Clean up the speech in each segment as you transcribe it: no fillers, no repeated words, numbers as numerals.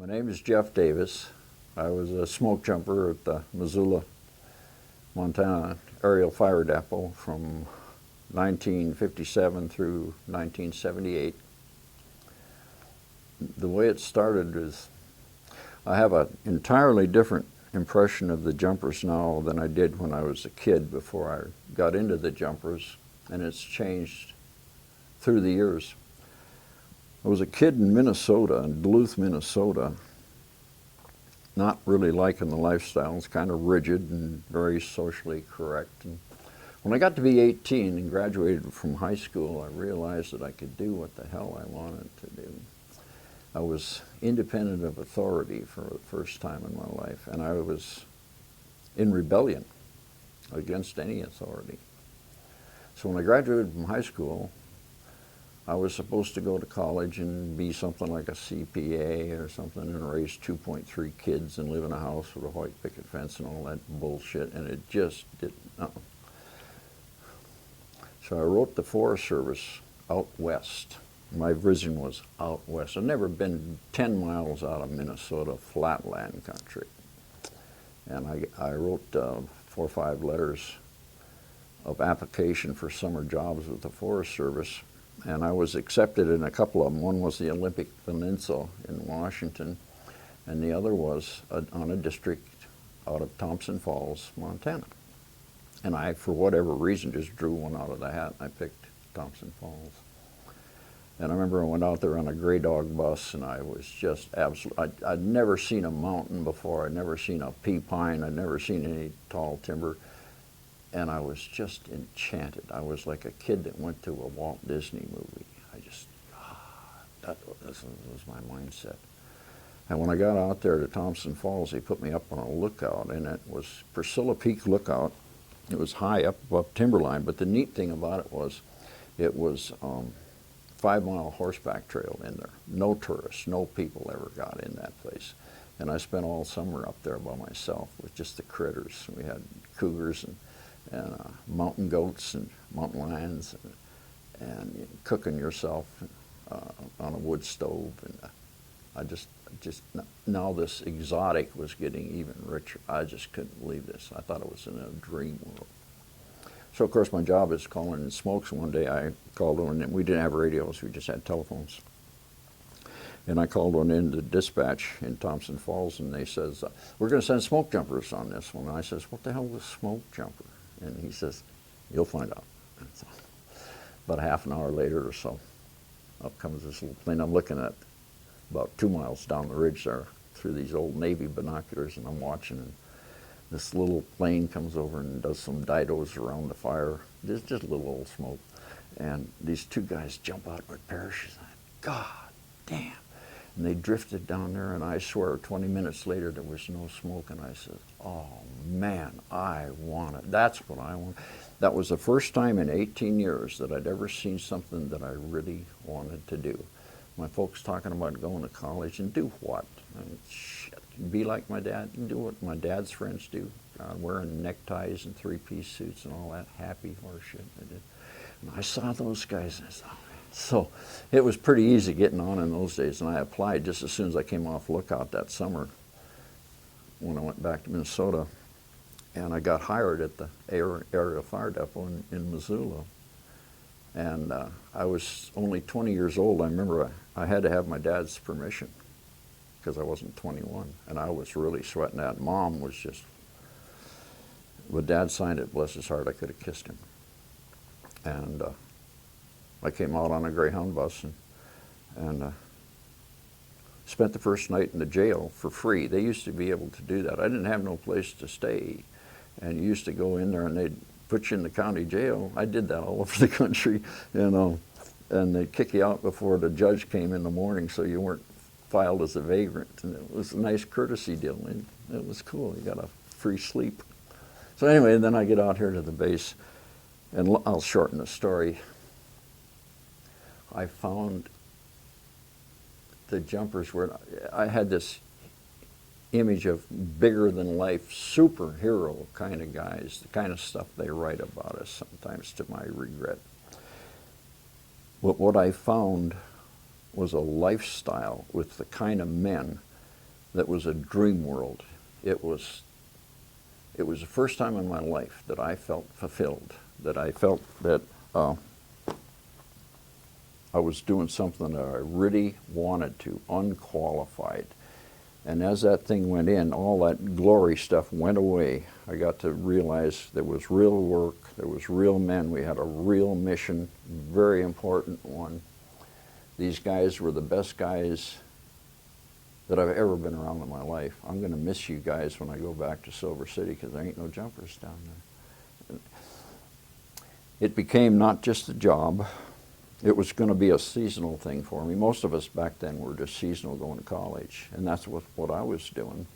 My name is Jeff Davis. I was a smoke jumper at the Missoula, Montana aerial fire depot from 1957 through 1978. The way it started is I have an entirely different impression of the jumpers now than I did when I was a kid before I got into the jumpers, and it's changed through the years. I was a kid in Minnesota, in Duluth, Minnesota, not really liking the lifestyle. It's kind of rigid and very socially correct. And when I got to be 18 and graduated from high school, I realized that I could do what the hell I wanted to do. I was independent of authority for the first time in my life, and I was in rebellion against any authority. So when I graduated from high school, I was supposed to go to college and be something like a CPA or something and raise 2.3 kids and live in a house with a white picket fence and all that bullshit, and it just didn't. So I wrote the Forest Service out west. My vision was out west. I'd never been 10 miles out of Minnesota flatland country. And I wrote 4 or 5 letters of application for summer jobs with the Forest Service. And I was accepted in a couple of them. One was the Olympic Peninsula in Washington, and the other was on a district out of Thompson Falls, Montana. And I, for whatever reason, just drew one out of the hat, and I picked Thompson Falls. And I remember I went out there on a gray dog bus, and I was just absolutely, I'd never seen a mountain before. I'd never seen a pea pine. I'd never seen any tall timber. And I was just enchanted. I was like a kid that went to a Walt Disney movie. I just, that was my mindset. And when I got out there to Thompson Falls, they put me up on a lookout, and it was Priscilla Peak Lookout. It was high up above timberline, but the neat thing about it was 5-mile horseback trail in there. No tourists, no people ever got in that place. And I spent all summer up there by myself with just the critters. We had cougars and mountain goats and mountain lions, and cooking yourself on a wood stove. And I just now this exotic was getting even richer. I just couldn't believe this. I thought it was in a dream world. So of course my job is calling in smokes. One day I called one, and we didn't have radios, we just had telephones. And I called one in to dispatch in Thompson Falls, and they says, we're going to send smoke jumpers on this one. And I says, what the hell is a smoke jumper? And he says, you'll find out. And so, about a half an hour later or so, up comes this little plane. I'm looking at about 2 miles down the ridge there through these old Navy binoculars, and I'm watching, and this little plane comes over and does some didos around the fire. Just a little old smoke. And these 2 guys jump out with parachutes. God damn. And they drifted down there, and I swear 20 minutes later there was no smoke, and I said, oh man, I want it. That's what I want. That was the first time in 18 years that I'd ever seen something that I really wanted to do. My folks talking about going to college, and do what? I mean, shit, be like my dad, and do what my dad's friends do, wearing neckties and 3-piece suits and all that happy horse shit. And I saw those guys, and I thought, so it was pretty easy getting on in those days, and I applied just as soon as I came off lookout that summer when I went back to Minnesota, and I got hired at the aerial fire depot in Missoula. And I was only 20 years old. I remember I had to have my dad's permission because I wasn't 21, and I was really sweating that. Mom was just, but Dad signed it, bless his heart. I could have kissed him. And I came out on a Greyhound bus and spent the first night in the jail for free. They used to be able to do that. I didn't have no place to stay, and you used to go in there and they'd put you in the county jail. I did that all over the country, and they'd kick you out before the judge came in the morning, so you weren't filed as a vagrant. And it was a nice courtesy deal, and it was cool. You got a free sleep. So anyway, then I get out here to the base, and I'll shorten the story. I found the jumpers where I had this image of bigger than life superhero kind of guys, the kind of stuff they write about us sometimes to my regret. But what I found was a lifestyle with the kind of men that was a dream world. It was the first time in my life that I felt fulfilled, that I felt that I was doing something that I really wanted to, unqualified. And as that thing went in, all that glory stuff went away. I got to realize there was real work, there was real men, we had a real mission, very important one. These guys were the best guys that I've ever been around in my life. I'm going to miss you guys when I go back to Silver City because there ain't no jumpers down there. It became not just a job. It was going to be a seasonal thing for me. Most of us back then were just seasonal going to college, and that's what I was doing.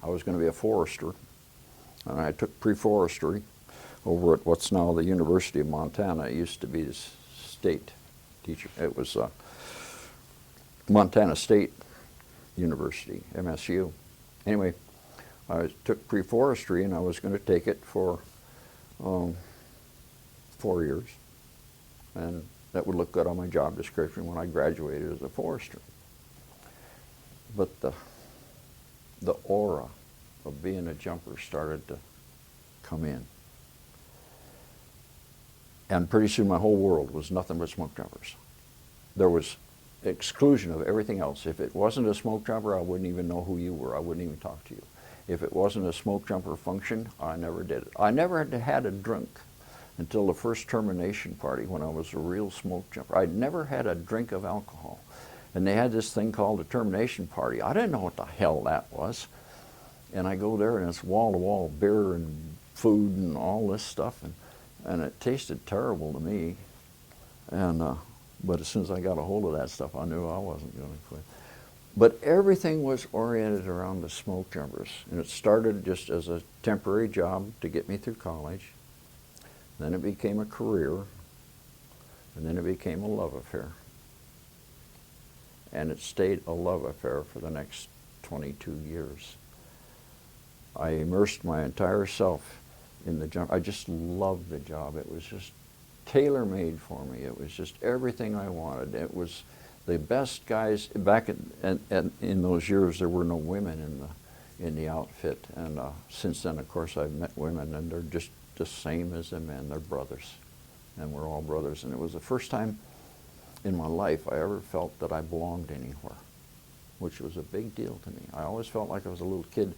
I was going to be a forester, and I took pre-forestry over at what's now the University of Montana. It used to be the state teacher. It was Montana State University, MSU. Anyway, I took pre-forestry, and I was going to take it for 4 years. And that would look good on my job description when I graduated as a forester. But the aura of being a jumper started to come in. And pretty soon my whole world was nothing but smoke jumpers. There was exclusion of everything else. If it wasn't a smoke jumper, I wouldn't even know who you were. I wouldn't even talk to you. If it wasn't a smoke jumper function, I never did it. I never had a drink until the first termination party when I was a real smoke jumper. I'd never had a drink of alcohol. And they had this thing called a termination party. I didn't know what the hell that was. And I go there and it's wall-to-wall beer and food and all this stuff. And it tasted terrible to me. And but as soon as I got a hold of that stuff, I knew I wasn't going to quit. But everything was oriented around the smoke jumpers. And it started just as a temporary job to get me through college. Then it became a career, and then it became a love affair. And it stayed a love affair for the next 22 years. I immersed my entire self in the jump. I just loved the job. It was just tailor-made for me. It was just everything I wanted. It was the best guys. Back in those years, there were no women in the outfit. And since then, of course, I've met women, and they're just the same as the men. They're brothers, and we're all brothers. And it was the first time in my life I ever felt that I belonged anywhere, which was a big deal to me. I always felt like I was a little kid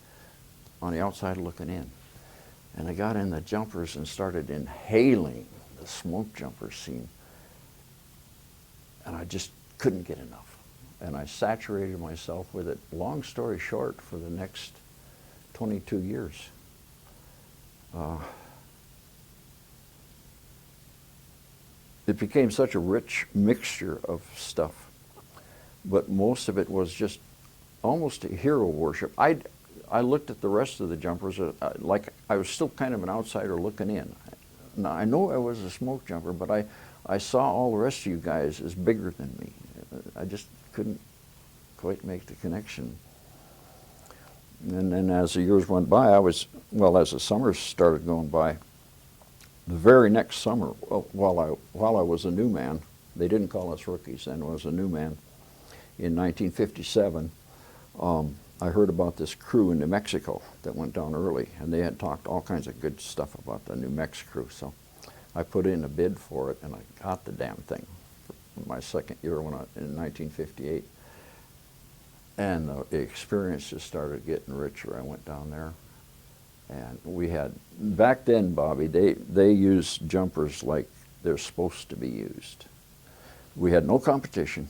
on the outside looking in. And I got in the jumpers and started inhaling the smoke jumper scene, and I just couldn't get enough. And I saturated myself with it, long story short, for the next 22 years. It became such a rich mixture of stuff, but most of it was just almost a hero worship. I looked at the rest of the jumpers like I was still kind of an outsider looking in. Now, I know I was a smoke jumper, but I saw all the rest of you guys as bigger than me. I just couldn't quite make the connection. And then as the years went by, as the summers started going by, the very next summer, while I was a new man, they didn't call us rookies then, I was a new man, in 1957, I heard about this crew in New Mexico that went down early, and they had talked all kinds of good stuff about the New Mexico crew. So I put in a bid for it, and I got the damn thing for my second year in 1958. And the experience just started getting richer. I went down there, and we had, back then, Bobby, they used jumpers like they're supposed to be used. We had no competition.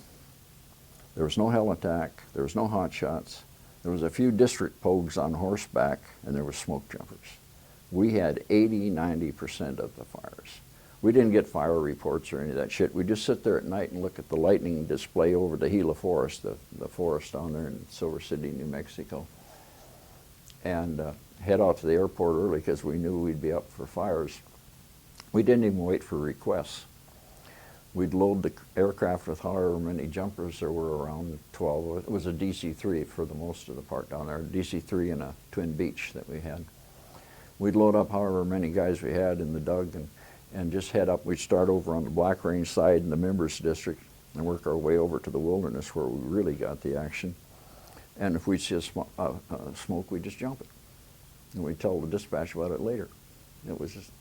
There was no hell attack. There was no hot shots. There was a few district pogues on horseback, and there were smoke jumpers. We had 80–90% of the fires. We didn't get fire reports or any of that shit. We'd just sit there at night and look at the lightning display over the Gila Forest, the forest down there in Silver City, New Mexico, and head out to the airport early because we knew we'd be up for fires. We didn't even wait for requests. We'd load the aircraft with however many jumpers there were, around 12. It was a DC-3 for the most of the part down there, DC-3 and a Twin Beach that we had. We'd load up however many guys we had in the Doug and just head up. We'd start over on the Black Range side in the Members District and work our way over to the Wilderness where we really got the action. And if we see a smoke, we just jump it. And we tell the dispatch about it later. It was just,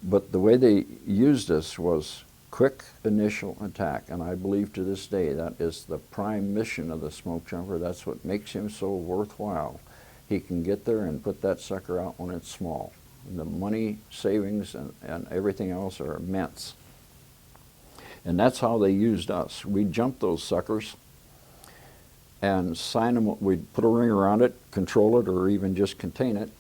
but the way they used us was quick initial attack, and I believe to this day that is the prime mission of the Smokejumper. That's what makes him so worthwhile. He can get there and put that sucker out when it's small. The money savings and everything else are immense. And that's how they used us. We'd jump those suckers and sign them. We'd put a ring around it, control it, or even just contain it.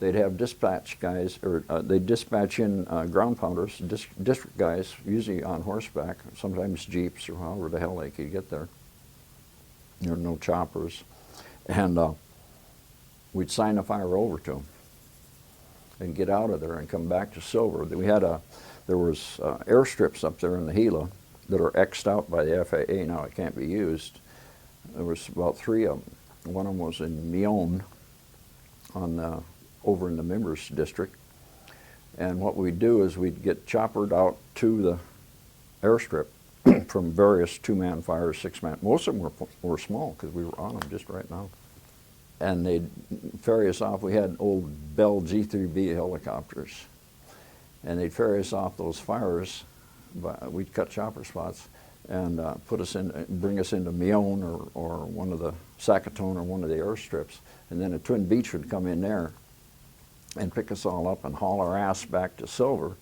They'd have dispatch guys, or they'd dispatch in ground pounders, district guys, usually on horseback, sometimes jeeps or however the hell they could get there. There were no choppers. And we'd sign the fire over to them and get out of there and come back to Silver. There was airstrips up there in the Gila that are X'd out by the FAA. Now it can't be used. There was about 3 of them. One of them was in Mion over in the Members District. And what we'd do is we'd get choppered out to the airstrip from various 2-man fires, 6-man. Most of them were small because we were on them just right now. And they'd ferry us off. We had old Bell G-3B helicopters. And they'd ferry us off those fires. We'd cut chopper spots and bring us into Mion or one of the Saskatoon or one of the airstrips. And then a Twin Beach would come in there and pick us all up and haul our ass back to Silver.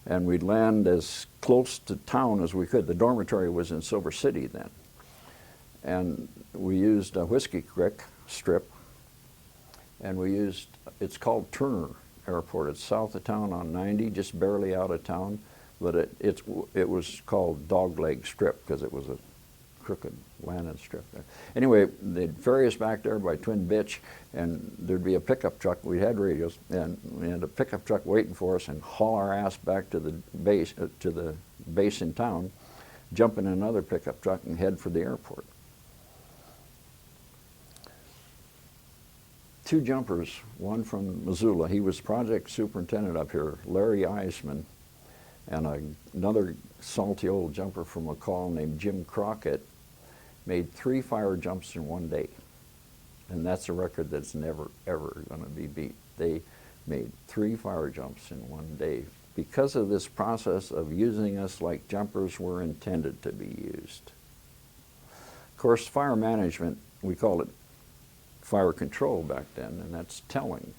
And we'd land as close to town as we could. The dormitory was in Silver City then. And we used a Whiskey Creek strip, and it's called Turner Airport. It's south of town on 90, just barely out of town, but it was called Dogleg Strip because it was a crooked landing strip there. Anyway, they'd ferry us back there by Twin Bitch, and there'd be a pickup truck. We had radios, and we had a pickup truck waiting for us and haul our ass back to the base in town, jump in another pickup truck and head for the airport. 2 jumpers, one from Missoula. He was project superintendent up here, Larry Eisman, and another salty old jumper from McCall named Jim Crockett made 3 fire jumps in one day. And that's a record that's never, ever going to be beat. They made 3 fire jumps in one day because of this process of using us like jumpers were intended to be used. Of course, fire management, we called it fire control back then, and that's telling.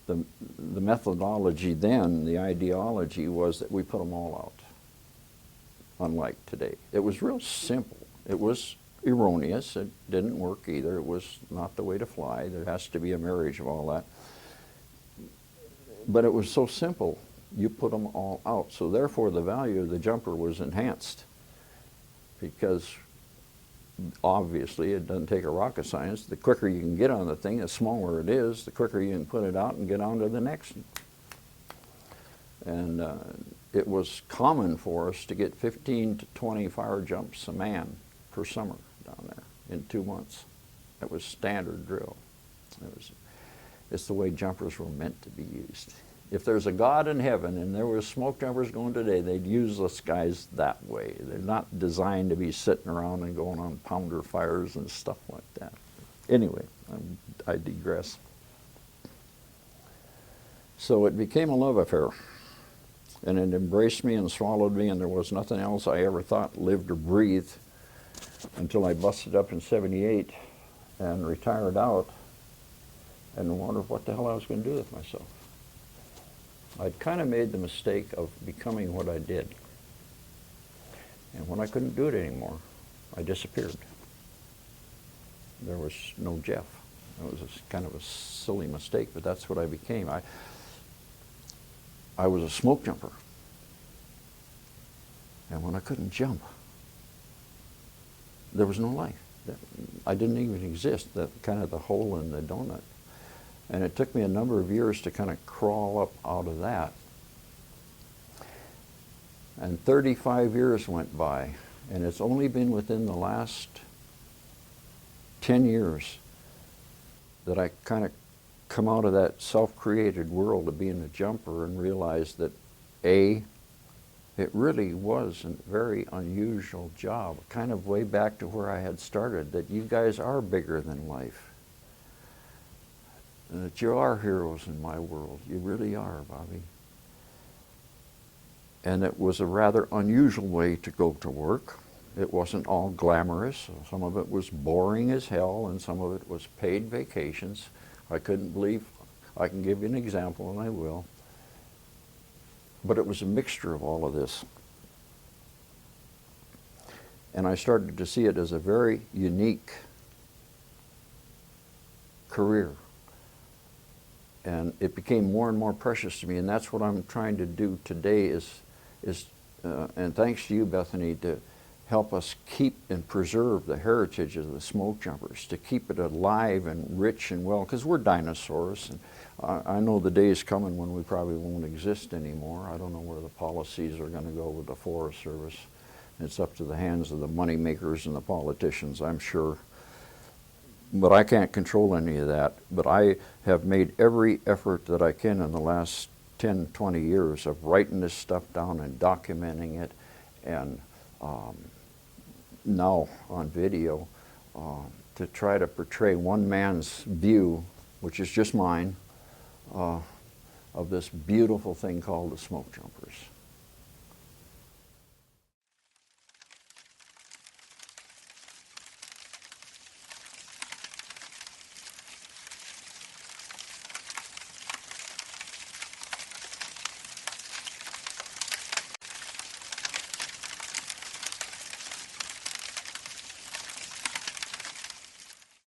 The methodology then, the ideology was that we put them all out, unlike today. It was real simple. It was erroneous. It didn't work either. It was not the way to fly. There has to be a marriage of all that. But it was so simple. You put them all out. So therefore the value of the jumper was enhanced because obviously it doesn't take a rocket science. The quicker you can get on the thing, the smaller it is, the quicker you can put it out and get on to the next. And it was common for us to get 15 to 20 fire jumps a man per summer down there in 2 months. That was standard drill. It's the way jumpers were meant to be used. If there's a God in heaven and there was smoke jumpers going today, they'd use us guys that way. They're not designed to be sitting around and going on pounder fires and stuff like that. Anyway, I digress. So it became a love affair. And it embraced me and swallowed me, and there was nothing else I ever thought lived or breathed until I busted up in '78 and retired out and wondered what the hell I was going to do with myself. I'd kind of made the mistake of becoming what I did. And when I couldn't do it anymore, I disappeared. There was no Jeff. It was kind of a silly mistake, but that's what I became. I was a smoke jumper. And when I couldn't jump, there was no life. I didn't even exist, that kind of the hole in the donut. And it took me a number of years to kind of crawl up out of that. And 35 years went by, and it's only been within the last 10 years that I kind of come out of that self-created world of being a jumper and realized that A, It really was a very unusual job, kind of way back to where I had started, that you guys are bigger than life. And that you are heroes in my world. You really are, Bobby. And it was a rather unusual way to go to work. It wasn't all glamorous. Some of it was boring as hell, and some of it was paid vacations. I couldn't believe, I can give you an example, and I will. But it was a mixture of all of this. And I started to see it as a very unique career. And it became more and more precious to me, and that's what I'm trying to do today is and thanks to you, Bethany, to help us keep and preserve the heritage of the smoke jumpers, to keep it alive and rich and well, because we're dinosaurs. And I know the day is coming when we probably won't exist anymore. I don't know where the policies are going to go with the Forest Service. It's up to the hands of the money makers and the politicians, I'm sure. But I can't control any of that. But I have made every effort that I can in the last 10, 20 years of writing this stuff down and documenting it, and now on video, to try to portray one man's view, which is just mine, of this beautiful thing called the smoke jumpers.